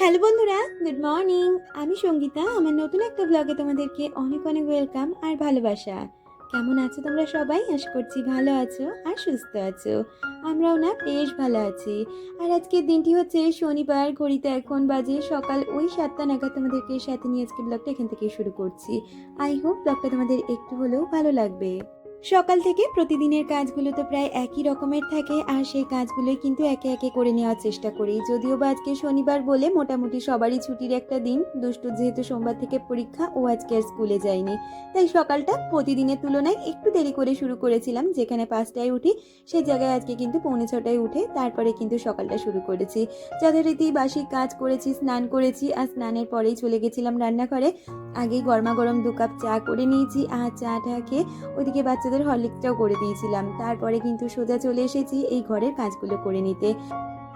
Hello বন্ধুরা, good morning. আমি সঙ্গীতা। আমার নতুন একটা ব্লগে তোমাদেরকে অনেক অনেক ওয়েলকাম আর ভালোবাসা। কেমন আছো তোমরা সবাই? আশা করছি ভালো আছো আর সুস্থ আছো। আমরাও না বেশ ভালো আছি। আর আজকের দিনটি হচ্ছে শনিবার। ঘড়িতে এখন বাজে সকাল ওই 7টা নাগাদ। তোমাদেরকে সাথে নিয়ে আজকে ব্লগটা এখান থেকেই শুরু করছি। আই হোপ ব্লগটা তোমাদের একটু হলেও ভালো লাগবে। সকাল থেকে প্রতিদিনের কাজগুলো তো প্রায় একই রকমের থাকে, আর সেই কাজগুলোই কিন্তু একে একে করে নেওয়ার চেষ্টা করি। যদিও বা আজকে শনিবার বলে মোটামুটি সবারই ছুটির একটা দিন। দুষ্টু যেহেতু সোমবার থেকে পরীক্ষা, ও আজকে আর স্কুলে যায়নি, তাই সকালটা প্রতিদিনের তুলনায় একটু দেরি করে শুরু করেছিলাম। যেখানে 5টায় উঠি, সেই জায়গায় আজকে কিন্তু 5:45টায় উঠে তারপরে কিন্তু সকালটা শুরু করেছি। যথারীতি বাসি কাজ করেছি, স্নান করেছি, আর স্নানের পরেই চলে গেছিলাম রান্নাঘরে। আগেই গরমা গরম 2 কাপ চা করে নিয়েছি, আর চাটা খেয়ে ওইদিকে বাচ্চাদের হরলিক্সটাও করে দিয়েছিলাম। তারপরে কিন্তু সোজা চলে এসেছি এই ঘরের কাজগুলো করে নিতে।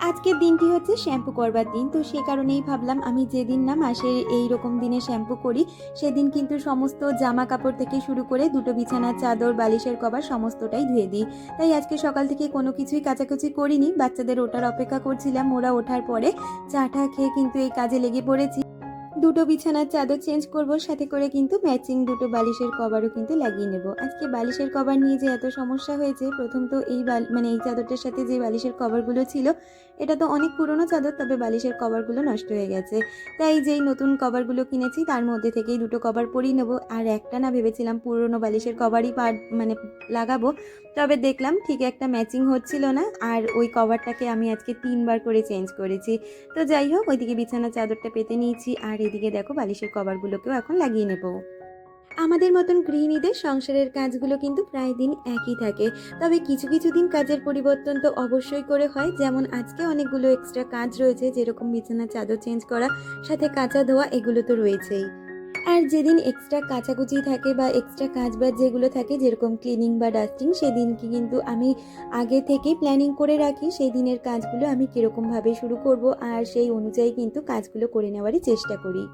আজকের দিনটি হচ্ছে শ্যাম্পু করবার দিন, তো সে কারণেই ভাবলাম আমি যেদিন না মাসের এইরকম দিনে শ্যাম্পু করি, সেদিন কিন্তু সমস্ত জামা কাপড় থেকে শুরু করে দুটো বিছানার চাদর, বালিশের কভার সমস্তটাই ধুয়ে দিই। তাই আজকে সকাল থেকে কোনো কিছুই কাচাকুচি করিনি। বাচ্চাদের ওঠার অপেক্ষা করছিলাম। ওরা ওঠার পরে চাটা খেয়ে কিন্তু এই কাজে লেগে পড়েছি। দুটো বিছানার চাদর চেঞ্জ করব, সাথে করে কিন্তু ম্যাচিং দুটো বালিশের কভারও কিন্তু লাগিয়ে নেব। আজকে বালিশের কভার নিয়ে যে এত সমস্যা হয়েছে, প্রথম তো এই মানে এই চাদরটার সাথে যে বালিশের কভারগুলো ছিল, এটা তো অনেক পুরনো চাদর, তবে বালিশের কভারগুলো নষ্ট হয়ে গেছে। তাই যেই নতুন কভারগুলো কিনেছি তার মধ্যে থেকেই দুটো কভার পরিয়ে নেবো। আর একটা না, ভেবেছিলাম পুরনো বালিশের কভারই মানে লাগাবো, তবে দেখলাম ঠিক একটা ম্যাচিং হচ্ছিল না। আর ওই কভারটাকে আমি আজকে 3বার করে চেঞ্জ করেছি। তো যাই হোক, ওইদিকে বিছানার চাদরটা পেতে নিয়েছি, আর এদিকে দেখো বালিশের কভারগুলোকেও এখন লাগিয়ে নেব। আমাদের মতন গৃহিণীদের সংসারের কাজগুলো কিন্তু প্রায় দিন একই থাকে, তবে কিছু কিছু দিন কাজের পরিবর্তন তো অবশ্যই করে হয়। যেমন আজকে অনেকগুলো এক্সট্রা কাজ রয়েছে, যেরকম বিছানার চাদর চেঞ্জ করা, সাথে কাঁচা ধোয়া, এগুলো তো রয়েছেই। আর যেদিন এক্সট্রা কাচাকুচি থাকে বা এক্সট্রা কাজ বাজ যেগুলো থাকে, যেরকম ক্লিনিং বা ডাস্টিং, সেদিন কি কিন্তু আমি আগে থেকেই প্ল্যানিং করে রাখি সেই দিনের কাজগুলো আমি কীরকমভাবে শুরু করব, আর সেই অনুযায়ী কিন্তু কাজগুলো করে নেওয়ারই চেষ্টা করি।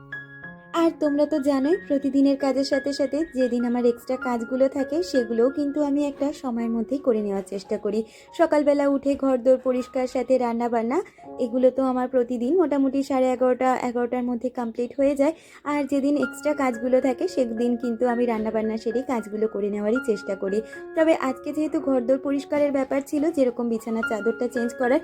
আর তোমরা তো জানোই, প্রতিদিনের কাজের সাথে সাথে যেদিন আমার এক্সট্রা কাজগুলো থাকে সেগুলোও কিন্তু আমি একটা সময়ের মধ্যেই করে নেওয়ার চেষ্টা করি। সকালবেলা উঠে ঘরদোর পরিষ্কার, সাথে রান্না বান্না, এগুলো তো আমার প্রতিদিন মোটামুটি 11:30-11টার মধ্যে কমপ্লিট হয়ে যায়। আর যেদিন এক্সট্রা কাজগুলো থাকে সেদিন কিন্তু আমি রান্নাবান্না সেরে কাজগুলো করে নেওয়ারই চেষ্টা করি। তবে আজকে যেহেতু ঘরদোর পরিষ্কারের ব্যাপার ছিল, যেরকম বিছানার চাদরটা চেঞ্জ করার,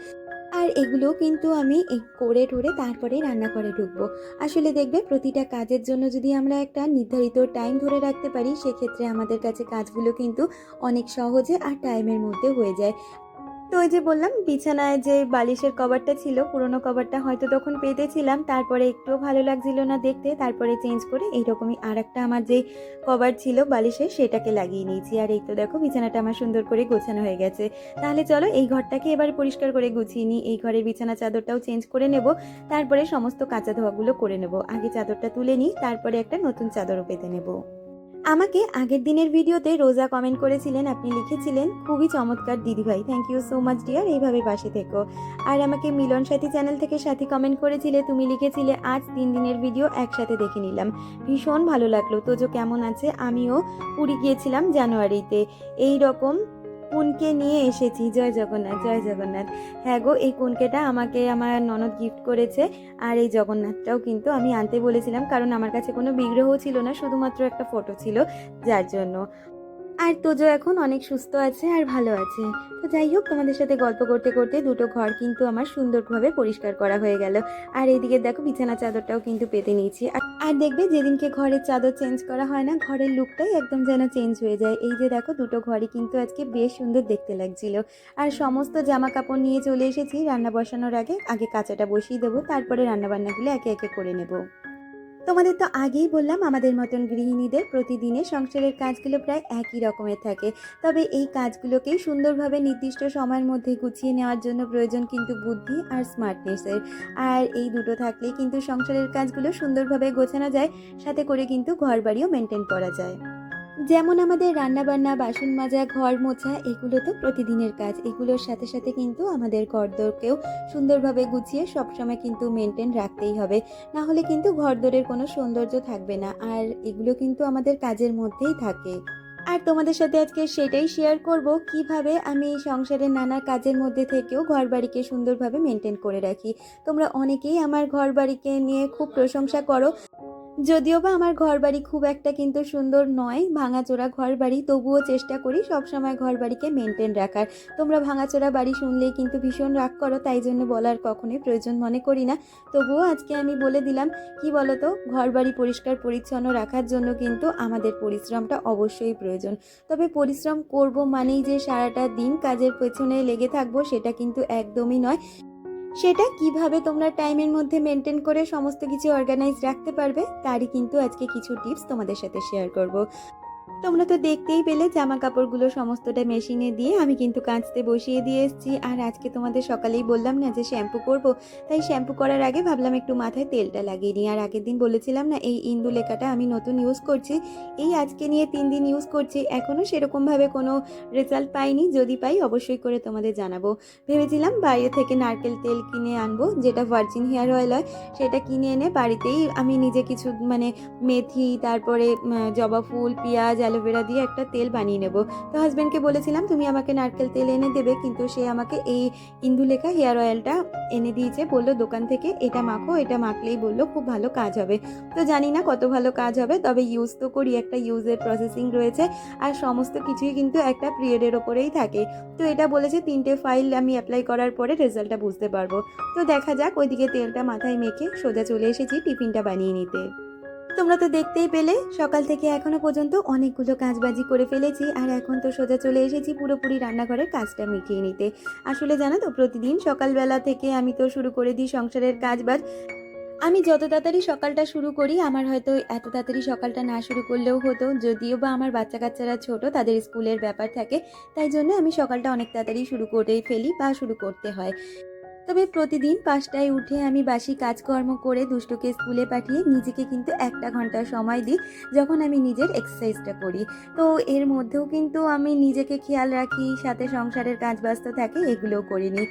আর এগুলোও কিন্তু আমি করে ঠোরে তারপরে রান্নাঘরে ঢুকবো। আসলে দেখবে, প্রতিটা কাজের জন্য যদি আমরা একটা নির্ধারিত টাইম ধরে রাখতে পারি, সেক্ষেত্রে আমাদের কাছে কাজগুলো কিন্তু অনেক সহজে আর টাইমের মধ্যে হয়ে যায়। তো ওই যে বললাম, বিছানায় যে বালিশের কভারটা ছিল, পুরোনো কভারটা হয়তো তখন পেতেছিলাম, তারপরে একটুও ভালো লাগছিল না দেখতে, তারপরে চেঞ্জ করে এইরকমই আর একটা আমার যে কভার ছিল বালিশের, সেটাকে লাগিয়ে নিয়েছি। আর এই তো দেখো, বিছানাটা আমার সুন্দর করে গোছানো হয়ে গেছে। তাহলে চলো এই ঘরটাকে এবার পরিষ্কার করে গুছিয়ে নিই। এই ঘরের বিছানা চাদরটাও চেঞ্জ করে নেব, তারপরে সমস্ত কাঁচা ধোয়াগুলো করে নেব। আগে চাদরটা তুলে নিই, তারপরে একটা নতুন চাদরও পেতে নেব। আমাকে আগের দিনের ভিডিওতে রোজা কমেন্ট করেছিলেন, আপনি লিখেছিলেন, খুবই চমৎকার দিদিভাই, thank you so much dear, এইভাবে পাশে থেকো। আর আমাকে মিলন সাথী চ্যানেল থেকে সাথী কমেন্ট করেছিলে, তুমি লিখেছিলে, আজ 3 দিনের ভিডিও একসাথে দেখে নিলাম, ভীষণ ভালো লাগলো। তোজো কেমন আছে? আমিও পুরী গিয়েছিলাম জানুয়ারিতে, এই রকম কুনকে নিয়ে এসেছি। জয় জগন্নাথ, জয় জগন্নাথ। হ্যাঁ গো, এই কুনকেটা আমাকে আমার ননদ গিফট করেছে। আর এই জগন্নাথটাও কিন্তু আমি আনতে বলেছিলাম, কারণ আমার কাছে কোনো বিগ্রহ ছিল না, শুধুমাত্র একটা ফটো ছিল, যার জন্য। আর তোজো এখন অনেক সুস্থ আছে আর ভালো আছে। তো যাই হোক, তোমাদের সাথে গল্প করতে করতে দুটো ঘর কিন্তু আমার সুন্দরভাবে পরিষ্কার করা হয়ে গেল। আর এইদিকে দেখো, বিছানা চাদরটাও কিন্তু পেতে নিয়েছি। আর দেখবে, যেদিনকে ঘরের চাদর চেঞ্জ করা হয় না, ঘরের লুকটাই একদম যেন চেঞ্জ হয়ে যায়। এই যে দেখো, দুটো ঘরই কিন্তু আজকে বেশ সুন্দর দেখতে লাগছিল। আর সমস্ত জামা কাপড় নিয়ে চলে এসেছি রান্না বসানোর আগে। আগে কাঁচাটা বসিয়ে দেবো, তারপরে রান্নাবান্নাগুলো একে একে করে নেব। তোমাদের তো আগেই বললাম, আমাদের মতন গৃহিণীদের প্রতিদিনের সংসারের কাজগুলো প্রায় একই রকমের থাকে, তবে এই কাজগুলোকেই সুন্দরভাবে নির্দিষ্ট সময়ের মধ্যে গুছিয়ে নেওয়ার জন্য প্রয়োজন কিন্তু বুদ্ধি আর স্মার্টনেসের। আর এই দুটো থাকলেই কিন্তু সংসারের কাজগুলো সুন্দরভাবে গোছানো যায়, সাথে করে কিন্তু ঘর বাড়িও মেনটেন করা যায়। যেমন আমাদের রান্নাবান্না, বাসন মাজা, ঘর মোছা, এগুলো তো প্রতিদিনের কাজ। এগুলোর সাথে সাথে কিন্তু আমাদের ঘরদোরকেও সুন্দরভাবে গুছিয়ে সবসময় কিন্তু মেনটেন রাখতেই হবে, না হলে কিন্তু ঘরদোরের কোনো সৌন্দর্য থাকবে না। আর এগুলো কিন্তু আমাদের কাজের মধ্যেই থাকে। আর তোমাদের সাথে আজকে সেটাই শেয়ার করব, কিভাবে আমি সংসারের নানা কাজের মধ্যে থেকেও ঘরবাড়িকে সুন্দরভাবে মেনটেন করে রাখি। তোমরা অনেকেই আমার ঘরবাড়িকে নিয়ে খুব প্রশংসা করো। যদিও বা আমার ঘরবাড়ি খুব একটা কিন্তু সুন্দর নয়, ভাঙাচোরা ঘরবাড়ি, তবুও চেষ্টা করি সবসময় ঘরবাড়িকে মেনটেন রাখার। তোমরা ভাঙাচোরা বাড়ি শুনলেই কিন্তু ভীষণ রাগ করো, তাই জন্য বলার কখনোই প্রয়োজন মনে করি না। তবুও আজকে আমি বলে দিলাম, কি বলো তো, ঘরবাড়ি পরিষ্কার পরিচ্ছন্ন রাখার জন্য কিন্তু আমাদের পরিশ্রমটা অবশ্যই প্রয়োজন। তবে পরিশ্রম করব মানেই যে সারাটা দিন কাজের পেছনে লেগে থাকবো, সেটা কিন্তু একদমই নয়। সেটা কিভাবে তোমরা টাইমের মধ্যে মেনটেন করে সমস্ত কিছু অর্গানাইজ রাখতে পারবে, তারই কিন্তু আজকে কিছু টিপস তোমাদের সাথে শেয়ার করব। তোমরা তো দেখতেই পেলে জামা কাপড়গুলো সমস্তটা মেশিনে দিয়ে আমি কিন্তু কাচতে বসিয়ে দিয়ে এসেছি। আর আজকে তোমাদের সকালেই বললাম না যে শ্যাম্পু করব, তাই শ্যাম্পু করার আগে ভাবলাম একটু মাথায় তেলটা লাগিয়ে নিই। আর আগের দিন বলেছিলাম না এই ইন্দুলেখাটা আমি নতুন ইউজ করছি, এই আজকে নিয়ে 3 দিন ইউজ করছি, এখনও সেরকমভাবে কোনো রেজাল্ট পাইনি। যদি পাই অবশ্যই করে তোমাদের জানাবো। ভেবেছিলাম বাইরে থেকে নারকেল তেল কিনে আনবো, যেটা ভার্জিন হেয়ার অয়েল হয়, সেটা কিনে এনে বাড়িতেই আমি নিজে কিছু মেথি, তারপরে জবা ফুল, পেঁয়াজ, অ্যালোভেরা দিয়ে একটা তেল বানিয়ে নেব। তো হাজব্যান্ডকে বলেছিলাম তুমি আমাকে নারকেল তেল এনে দেবে, কিন্তু সে আমাকে এই ইন্দুলেখা হেয়ার অয়েলটা এনে দিয়েছে। বললো দোকান থেকে এটা মাখো, এটা মাখলেই বললো খুব ভালো কাজ হবে। তো জানি না কত ভালো কাজ হবে, তবে ইউজ তো করি, একটা ইউজের প্রসেসিং রয়েছে। আর সমস্ত কিছুই কিন্তু একটা পিরিয়ডের ওপরেই থাকে। তো এটা বলেছে 3টে ফাইল আমি অ্যাপ্লাই করার পরে রেজাল্টটা বুঝতে পারবো। তো দেখা যাক। ওইদিকে তেলটা মাথায় মেখে সোজা চলে এসেছি টিফিনটা বানিয়ে নিতে। তোমরা তো দেখতেই পেলে সকাল থেকে এখনো পর্যন্ত অনেকগুলো কাজবাজি করে ফেলেছি, আর এখন তো সোজা চলে এসেছি পুরোপুরি রান্নাঘরের কাজটা মিটিয়ে নিতে। আসলে জানো তো, প্রতিদিন সকালবেলা থেকে আমি তো শুরু করে দিই সংসারের কাজবাজ। আমি যত তাড়াতাড়ি সকালটা শুরু করি, আমার হয়তো এত তাড়াতাড়ি সকালটা না শুরু করলেও হতো, যদিও বা আমার বাচ্চা কাচ্চারা ছোট, তাদের স্কুলের ব্যাপার থাকে, তাই জন্য আমি সকালটা অনেক তাড়াতাড়ি শুরু করে ফেলি বা শুরু করতে হয়। তবে প্রতিদিন 5টায় উঠে আমি বাসি কাজকর্ম করে দুষ্টুকে স্কুলে পাঠিয়ে নিজেকে কিন্তু 1 ঘন্টা সময় দিই, যখন আমি নিজের এক্সারসাইজটা করি। তো এর মধ্যেও কিন্তু আমি নিজেকে খেয়াল রাখি, সাথে সংসারের কাজ ব্যস্ত থাকে, এগুলোও করিনি।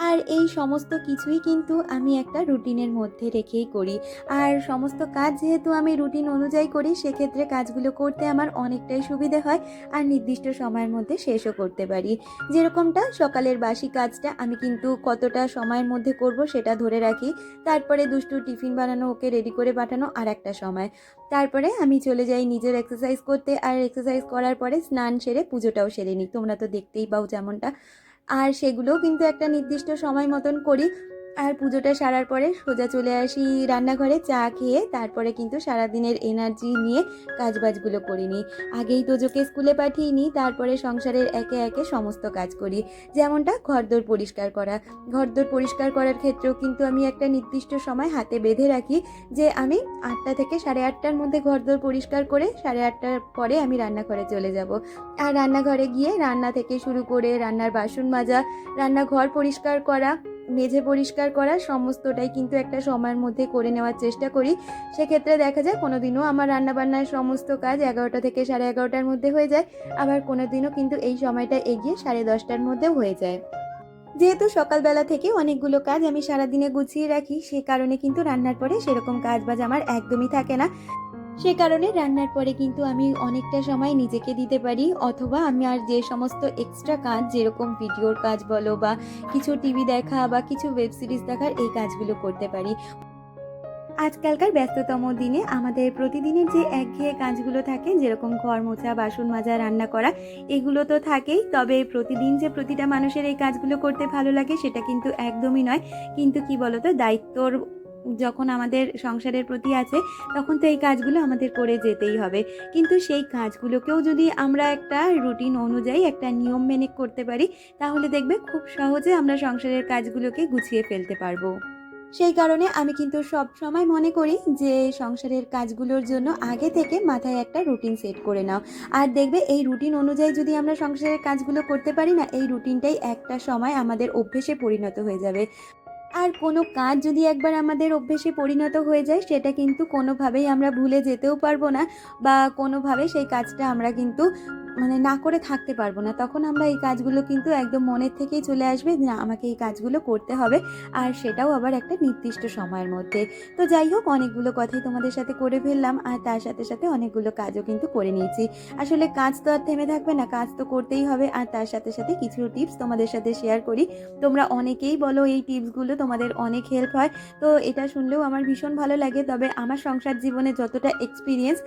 আর এই সমস্ত কিছুই কিন্তু আমি একটা রুটিনের মধ্যে রেখেই করি। আর সমস্ত কাজ যেহেতু আমি রুটিন অনুযায়ী করি, সেক্ষেত্রে কাজগুলো করতে আমার অনেকটাই সুবিধে হয়, আর নির্দিষ্ট সময়ের মধ্যে শেষও করতে পারি। যেরকমটা সকালের বাসি কাজটা আমি কিন্তু কতটা সময়ের মধ্যে করব সেটা ধরে রাখি। তারপরে দুষ্টু টিফিন বানানো, ওকে রেডি করে পাঠানো আর একটা সময়। তারপরে আমি চলে যাই নিজের এক্সারসাইজ করতে, আর এক্সারসাইজ করার পরে স্নান সেরে পুজোটাও সেরে নিই। তোমরা তো দেখতেই পাও যেমনটা। আর সেগুলোও কিন্তু একটা নির্দিষ্ট সময় মতন করি। আর পুজোটা সারার পরে সোজা চলে আসি রান্নাঘরে চা খেয়ে, তারপরে কিন্তু সারাদিনের এনার্জি নিয়ে কাজবাজগুলো করে নিই। আগেই তোজোকে স্কুলে পাঠিয়ে নিই, তারপরে সংসারের একে একে সমস্ত কাজ করি। যেমনটা ঘরদোর পরিষ্কার করা। ঘরদোর পরিষ্কার করার ক্ষেত্রেও কিন্তু আমি একটা নির্দিষ্ট সময় হাতে বেঁধে রাখি, যে আমি 8টা থেকে 8:30টার মধ্যে ঘরদোর পরিষ্কার করে 8:30টার পরে আমি রান্নাঘরে চলে যাব। আর রান্নাঘরে গিয়ে রান্না থেকে শুরু করে রান্নার বাসন মাজা, রান্নাঘর পরিষ্কার করা, মেঝে পরিষ্কার করা, সমস্তটাই কিন্তু একটা সময়ের মধ্যে করে নেওয়ার চেষ্টা করি। সেক্ষেত্রে দেখা যায় কোনো দিনও আমার রান্নাবান্নার সমস্ত কাজ 11টা থেকে 11:30টার মধ্যে হয়ে যায়, আবার কোনো দিনও কিন্তু এই সময়টা এগিয়ে 10:30টার মধ্যেও হয়ে যায়। যেহেতু সকালবেলা থেকে অনেকগুলো কাজ আমি সারাদিনে গুছিয়ে রাখি, সে কারণে কিন্তু রান্নার পরে সেরকম কাজ বাজ আমার একদমই থাকে না। সে কারণে রান্নার পরে কিন্তু আমি অনেকটা সময় নিজেকে দিতে পারি, অথবা আমি আর যে সমস্ত এক্সট্রা কাজ, যেরকম ভিডিওর কাজ বলো বা কিছু টিভি দেখা বা কিছু ওয়েব সিরিজ দেখার, এই কাজগুলো করতে পারি। আজকালকার ব্যস্ততম দিনে আমাদের প্রতিদিনের যে একঘেয়ে কাজগুলো থাকে, যেরকম ঘর মোছা, বাসন মাজা, রান্না করা, এগুলো তো থাকেই। তবে প্রতিদিন যে প্রতিটা মানুষের এই কাজগুলো করতে ভালো লাগে সেটা কিন্তু একদমই নয়। কিন্তু কি বলতো, দায়িত্বর যখন আমাদের সংসারের প্রতি আছে, তখন তো এই কাজগুলো আমাদের করে যেতেই হবে। কিন্তু সেই কাজগুলোকেও যদি আমরা একটা রুটিন অনুযায়ী একটা নিয়ম মেনে করতে পারি, তাহলে দেখবে খুব সহজে আমরা সংসারের কাজগুলোকে গুছিয়ে ফেলতে পারবো। সেই কারণে আমি কিন্তু সব সময় মনে করি যে সংসারের কাজগুলোর জন্য আগে থেকে মাথায় একটা রুটিন সেট করে নাও। আর দেখবে এই রুটিন অনুযায়ী যদি আমরা সংসারের কাজগুলো করতে পারি না, এই রুটিনটাই একটা সময় আমাদের অভ্যেসে পরিণত হয়ে যাবে। আর কোনো কাজ যদি একবার আমাদের অভ্যেসে পরিণত হয়ে যায়, সেটা কিন্তু কোনোভাবেই আমরা ভুলে যেতেও পারবো না, বা কোনোভাবে সেই কাজটা আমরা কিন্তু মানে না করে থাকতে পারবো না। তখন আমরা এই কাজগুলো কিন্তু একদম মনের থেকেই চলে আসবে, না আমাকে এই কাজগুলো করতে হবে, আর সেটাও আবার একটা নির্দিষ্ট সময়ের মধ্যে। তো যাই হোক, অনেকগুলো কথাই তোমাদের সাথে করে ফেললাম, আর তার সাথে সাথে অনেকগুলো কাজও কিন্তু করে নিয়েছি। আসলে কাজ তো আর থেমে থাকবে না, কাজ তো করতেই হবে। আর তার সাথে সাথে কিছু টিপস তোমাদের সাথে শেয়ার করি। তোমরা অনেকেই বলো এই টিপসগুলো তোমাদের অনেক হেল্প হয়, তো এটা শুনলেও আমার ভীষণ ভালো লাগে। তবে আমার সংসার জীবনে যতটা এক্সপিরিয়েন্স,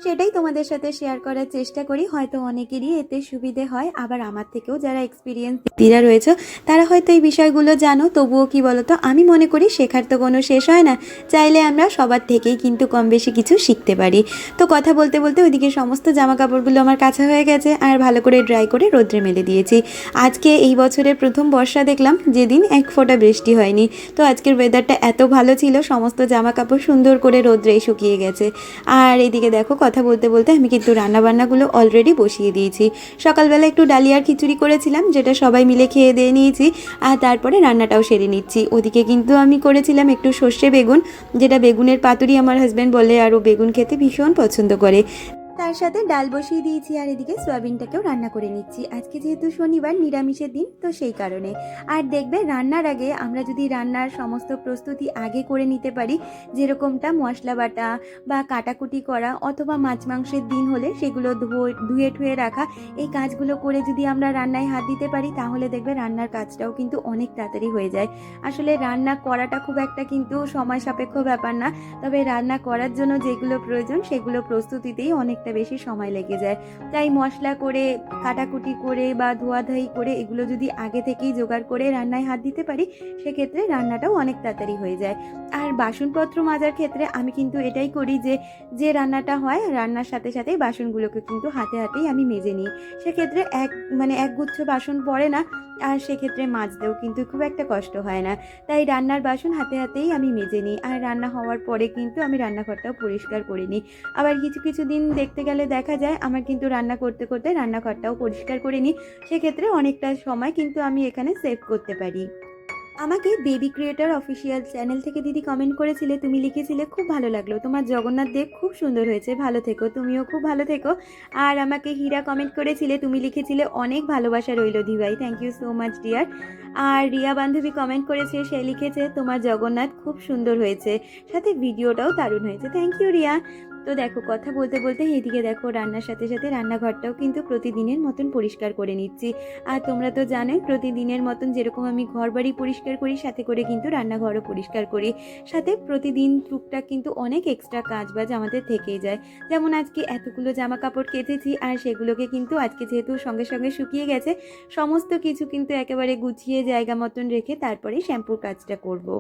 সেটাই তোমাদের সাথে শেয়ার করার চেষ্টা করি। হয়তো অনেকেরই এতে সুবিধে হয়, আবার আমার থেকেও যারা এক্সপিরিয়েন্স দিরা রয়েছে তারা হয়তো এই বিষয়গুলো জানো। তবুও কি বলতো, আমি মনে করি শেখার তো কোনো শেষ হয় না, চাইলে আমরা সবার থেকেই কিন্তু কম বেশি কিছু শিখতে পারি। তো কথা বলতে বলতে ওইদিকে সমস্ত জামা কাপড়গুলো আমার কাছে হয়ে গেছে, আর ভালো করে ড্রাই করে রোদ্রে মেলে দিয়েছি। আজকে এই বছরের প্রথম বর্ষা দেখলাম, যেদিন এক ফোঁটা বৃষ্টি হয়নি। তো আজকের ওয়েদারটা এত ভালো ছিল, সমস্ত জামা কাপড় সুন্দর করে রোদ্রে শুকিয়ে গেছে। আর এদিকে দেখো, কথা বলতে বলতে আমি কিন্তু রান্নাবান্নাগুলো অলরেডি বসিয়ে দিয়েছি। সকালবেলা একটু ডালিয়ার খিচুড়ি করেছিলাম, যেটা সবাই মিলে খেয়ে দিয়ে নিয়েছি, আর তারপরে রান্নাটাও সেরে নিচ্ছি। ওদিকে কিন্তু আমি করেছিলাম একটু সর্ষে বেগুন, যেটা বেগুনের পাতুরি আমার হাজব্যান্ড বলে, আর ও বেগুন খেতে ভীষণ পছন্দ করে। তার সাথে ডাল বসিয়ে দিয়েছি, আর এদিকে সয়াবিনটাকেও রান্না করে নিচ্ছি। আজকে যেহেতু শনিবার, নিরামিষের দিন, তো সেই কারণে। আর দেখবে, রান্নার আগে আমরা যদি রান্নার সমস্ত প্রস্তুতি আগে করে নিতে পারি, যেরকমটা মশলা বাটা বা কাটাকুটি করা, অথবা মাছ মাংসের দিন হলে সেগুলো ধুয়ে ঠুয়ে রাখা, এই কাজগুলো করে যদি আমরা রান্নায় হাত দিতে পারি, তাহলে দেখবে রান্নার কাজটাও কিন্তু অনেক তাড়াতাড়ি হয়ে যায়। আসলে রান্না করাটা খুব একটা কিন্তু সময় সাপেক্ষ ব্যাপার না, তবে রান্না করার জন্য যেগুলো প্রয়োজন সেগুলো প্রস্তুতিতেই অনেকটা বেশি সময় লেগে যায়। তাই মশলা করে, কাটাকুটি করে বা ধোয়াধাই করে এগুলো যদি আগে থেকেই জোগাড় করে রান্নায় হাত দিতে পারি, সেক্ষেত্রে রান্নাটাও অনেক তাড়াতাড়ি হয়ে যায়। আর বাসনপত্র মাজার ক্ষেত্রে আমি কিন্তু এটাই করি যে, যে রান্নাটা হয় রান্নার সাথে সাথেই বাসনগুলোকে কিন্তু হাতে হাতেই আমি মেজে নিই। সেক্ষেত্রে একগুচ্ছ বাসন পড়ে না, আর সেক্ষেত্রে মাজতেও কিন্তু খুব একটা কষ্ট হয় না। তাই রান্নার বাসন হাতে হাতেই আমি মেজে নিই, আর রান্না হওয়ার পরে কিন্তু আমি রান্নাঘরটাও পরিষ্কার করে নিই। আবার কিছু কিছু দিন দেখতে গেলে দেখা যায় আমার কিন্তু রান্না করতে করতে রান্নাঘরটাও পরিষ্কার করে নিই। সেক্ষেত্রে অনেকটা সময় কিন্তু আমি এখানে সেভ করতে পারি। আমাকে বেবি ক্রিয়েটর অফিসিয়াল চ্যানেল থেকে দিদি কমেন্ট করেছিলে, তুমি লিখেছিলে খুব ভালো লাগলো, তোমার জগন্নাথ দেব খুব সুন্দর হয়েছে, ভালো থেকো, তুমিও খুব ভালো থেকো। আর আমাকে হীরা কমেন্ট করেছিলে, তুমি লিখেছিলে অনেক ভালোবাসা রইল দিভাই, thank you so much dear. আর রিয়া বান্ধবী কমেন্ট করেছে, সে লিখেছে তোমার জগন্নাথ খুব সুন্দর হয়েছে, সাথে ভিডিওটাও দারুণ হয়েছে, থ্যাংক ইউ রিয়া। তো দেখো, কথা বলতে বলতে এদিকে দেখো, রান্নার সাথে সাথে রান্নাঘরটাও কিন্তু প্রতিদিনের মতন পরিষ্কার করে নিচ্ছি। আর তোমরা তো জানোই, প্রতিদিনের মতন যেরকম আমি ঘর বাড়ি পরিষ্কার করি, সাথে করে কিন্তু রান্নাঘরও পরিষ্কার করি। সাথে প্রতিদিন টুকটাক কিন্তু অনেক এক্সট্রা কাজবাজ আমাদের থেকেই যায়। যেমন আজকে এতগুলো জামা কাপড় কেচেছি, আর সেগুলোকে কিন্তু আজকে যেহেতু সঙ্গে সঙ্গে শুকিয়ে গেছে, সমস্ত কিছু কিন্তু একেবারে গুছিয়ে জায়গা মতন রেখে তারপরে শ্যাম্পুর কাজটা করব।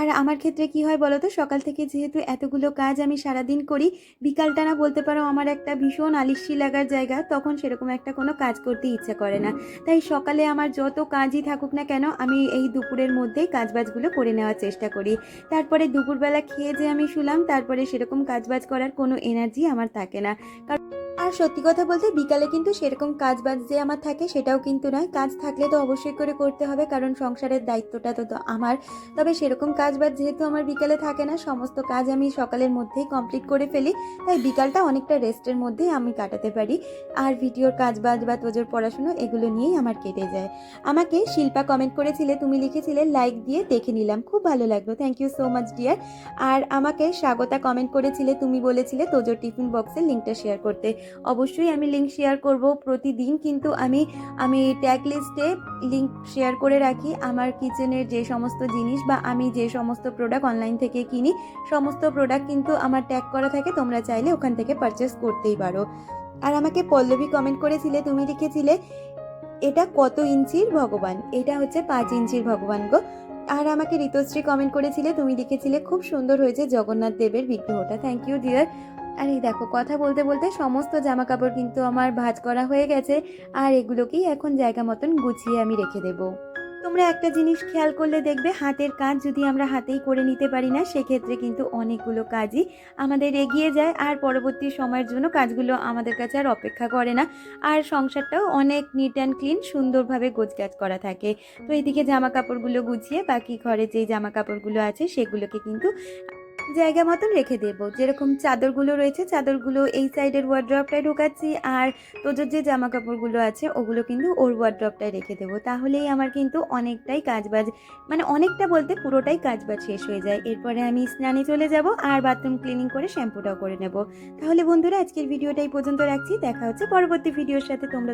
আর আমার ক্ষেত্রে কি হয় বলো তো, সকাল থেকে যেহেতু এতগুলো কাজ আমি সারাদিন করি, বিকালটা না বলতে পারো আমার একটা ভীষণ আলিস্যি লাগার জায়গা, তখন সেরকম একটা কোনো কাজ করতে ইচ্ছা করে না। তাই সকালে আমার যত কাজই থাকুক না কেন, আমি এই দুপুরের মধ্যেই কাজবাজগুলো করে নেওয়ার চেষ্টা করি। তারপরে দুপুরবেলা খেয়ে যে আমি শুলাম, তারপরে সেরকম কাজবাজ করার কোনো এনার্জি আমার থাকে না। আর সত্যি কথা বলতে, বিকালে কিন্তু সেরকম কাজ বাজ যে আমার থাকে সেটাও কিন্তু নয়, কাজ থাকলে তো অবশ্যই করে করতে হবে, কারণ সংসারের দায়িত্বটা তো আমার। তবে সেরকম কাজ বাজ যেহেতু আমার বিকালে থাকে না, সমস্ত কাজ আমি সকালের মধ্যেই কমপ্লিট করে ফেলি, তাই বিকালটা অনেকটা রেস্টের মধ্যেই আমি কাটাতে পারি। আর ভিডিওর কাজ বাজ বা তোজোর পড়াশুনো এগুলো নিয়েই আমার কেটে যায়। আমাকে শিল্পা কমেন্ট করেছিলে, তুমি লিখেছিলে লাইক দিয়ে দেখে নিলাম, খুব ভালো লাগলো, thank you so much dear. আর আমাকে স্বাগতা কমেন্ট করেছিলে, তুমি বলেছিলে তোজোর টিফিন বক্সের লিঙ্কটা শেয়ার করতে। অবশ্যই আমি লিঙ্ক শেয়ার করব। প্রতিদিন কিন্তু আমি ট্যাগ লিস্টে লিঙ্ক শেয়ার করে রাখি আমার কিচেনের যে সমস্ত জিনিস, বা আমি যে সমস্ত প্রোডাক্ট অনলাইন থেকে কিনি, সমস্ত প্রোডাক্ট কিন্তু আমার ট্যাগ করা থাকে, তোমরা চাইলে ওখান থেকে পারচেস করতেই পারো। আর আমাকে পল্লবী কমেন্ট করেছিলে, তুমি লিখেছিলে এটা কত ইঞ্চির ভগবান, এটা হচ্ছে 5 ইঞ্চির ভগবান গো। আর আমাকে ঋতুশ্রী কমেন্ট করেছিলে, তুমি লিখেছিলে খুব সুন্দর হয়েছে জগন্নাথ দেবের বিগ্রহটা, থ্যাংক ইউ ডিয়ার। আর এই দেখো, কথা বলতে বলতে সমস্ত জামা কাপড় কিন্তু আমার ভাঁজ করা হয়ে গেছে, আর এগুলোকেই এখন জায়গা মতন গুছিয়ে আমি রেখে দেবো। তোমরা একটা জিনিস খেয়াল করলে দেখবে, হাতের কাজ যদি আমরা হাতেই করে নিতে পারি না, সেক্ষেত্রে কিন্তু অনেকগুলো কাজই আমাদের এগিয়ে যায়, আর পরবর্তী সময়ের জন্য কাজগুলো আমাদের কাছে আর অপেক্ষা করে না, আর সংসারটাও অনেক নিট অ্যান্ড ক্লিন সুন্দরভাবে গোছগাছ করা থাকে। তো এদিকে জামা কাপড়গুলো গুছিয়ে বাকি ঘরে যেই জামা কাপড়গুলো আছে সেগুলোকে কিন্তু জায়গা মতন রেখে দেবো। যেরকম চাদরগুলো রয়েছে, চাদরগুলো এই সাইডের ওয়ারড্রপটায় ঢোকাচ্ছি, আর তোজোর যে জামা কাপড়গুলো আছে ওগুলো কিন্তু ওর ওয়ারড্রপটায় রেখে দেবো। তাহলেই আমার কিন্তু অনেকটাই কাজবাজ, মানে অনেকটা বলতে পুরোটাই কাজবাজ শেষ হয়ে যায়। এরপরে আমি স্নানে চলে যাব আর বাথরুম ক্লিনিং করে শ্যাম্পুটাও করে নেব। তাহলে বন্ধুরা, আজকের ভিডিওটা এই পর্যন্ত রাখছি। দেখা হচ্ছে পরবর্তী ভিডিওর সাথে। তোমরা